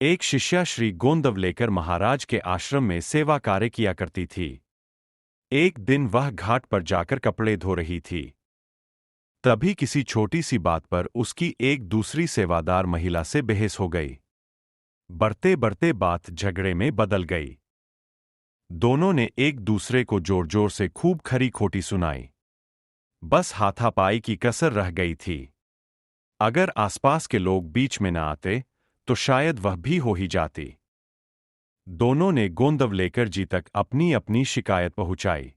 एक शिष्या श्री गोंदवलेकर महाराज के आश्रम में सेवा कार्य किया करती थी। एक दिन वह घाट पर जाकर कपड़े धो रही थी। तभी किसी छोटी सी बात पर उसकी एक दूसरी सेवादार महिला से बहस हो गई। बढ़ते बढ़ते बात झगड़े में बदल गई। दोनों ने एक दूसरे को जोर जोर से खूब खरी खोटी सुनाई। बस हाथापाई की कसर रह गई थी। अगर आसपास के लोग बीच में न आते तो शायद वह भी हो ही जाती। दोनों ने गोंदवलेकर जी तक अपनी अपनी शिकायत पहुंचाई।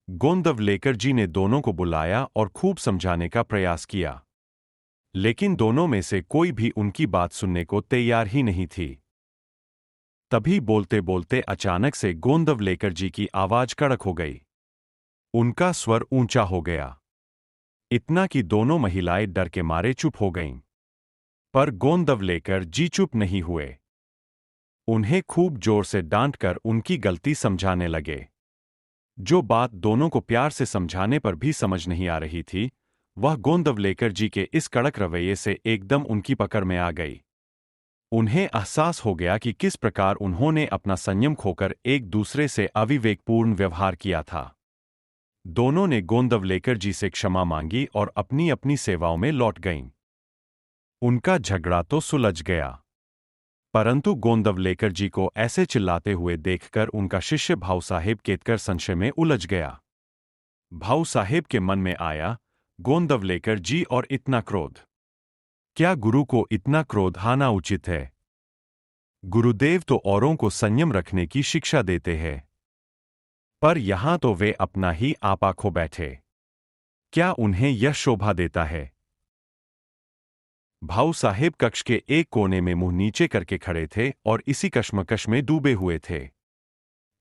गोंदवलेकर जी ने दोनों को बुलाया और खूब समझाने का प्रयास किया, लेकिन दोनों में से कोई भी उनकी बात सुनने को तैयार ही नहीं थी। तभी बोलते बोलते अचानक से गोंदवलेकर जी की आवाज कड़क हो गई। उनका स्वर ऊंचा हो गया, इतना कि दोनों महिलाएं डर के मारे चुप हो गईं। पर गोंदवलेकर जी चुप नहीं हुए। उन्हें खूब जोर से डांटकर उनकी गलती समझाने लगे। जो बात दोनों को प्यार से समझाने पर भी समझ नहीं आ रही थी, वह गोंदवलेकर जी के इस कड़क रवैये से एकदम उनकी पकड़ में आ गई। उन्हें एहसास हो गया कि किस प्रकार उन्होंने अपना संयम खोकर एक दूसरे से अविवेकपूर्ण व्यवहार किया था। दोनों ने गोंदवलेकर जी से क्षमा मांगी और अपनी अपनी सेवाओं में लौट गईं। उनका झगड़ा तो सुलझ गया, परंतु गोंदवलेकर जी को ऐसे चिल्लाते हुए देखकर उनका शिष्य भाऊ साहेब केतकर संशय में उलझ गया। भाऊ साहेब के मन में आया, गोंदवलेकर जी और इतना क्रोध, क्या गुरु को इतना क्रोध आना उचित है? गुरुदेव तो औरों को संयम रखने की शिक्षा देते हैं, पर यहां तो वे अपना ही आपा खो बैठे। क्या उन्हें यह शोभा देता है? भाऊ साहेब कक्ष के एक कोने में मुंह नीचे करके खड़े थे और इसी कश्मकश में डूबे हुए थे।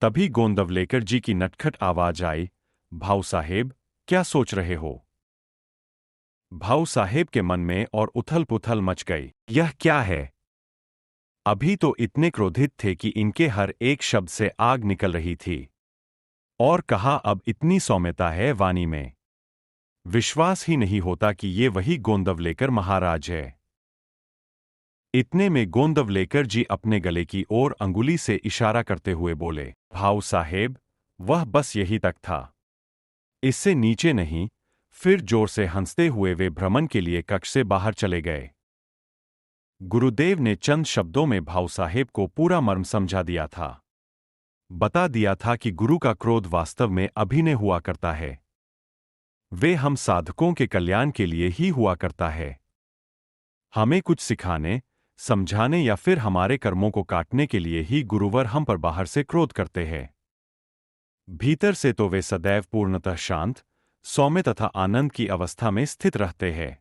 तभी गोंदवलेकर जी की नटखट आवाज आई, भाऊ साहेब, क्या सोच रहे हो? भाऊ साहेब के मन में और उथल पुथल मच गई। यह क्या है? अभी तो इतने क्रोधित थे कि इनके हर एक शब्द से आग निकल रही थी। और कहा, अब इतनी सौम्यता है वाणी में, विश्वास ही नहीं होता कि ये वही गोंदवलेकर महाराज है। इतने में गोंदवलेकर जी अपने गले की ओर अंगुली से इशारा करते हुए बोले, भाऊ साहेब, वह बस यही तक था, इससे नीचे नहीं। फिर जोर से हंसते हुए वे भ्रमण के लिए कक्ष से बाहर चले गए। गुरुदेव ने चंद शब्दों में भाऊ साहेब को पूरा मर्म समझा दिया था। बता दिया था कि गुरु का क्रोध वास्तव में अभिनय हुआ करता है। वे हम साधकों के कल्याण के लिए ही हुआ करता है। हमें कुछ सिखाने, समझाने या फिर हमारे कर्मों को काटने के लिए ही गुरुवर हम पर बाहर से क्रोध करते हैं। भीतर से तो वे सदैव पूर्णतः शांत, सौम्य तथा आनंद की अवस्था में स्थित रहते हैं।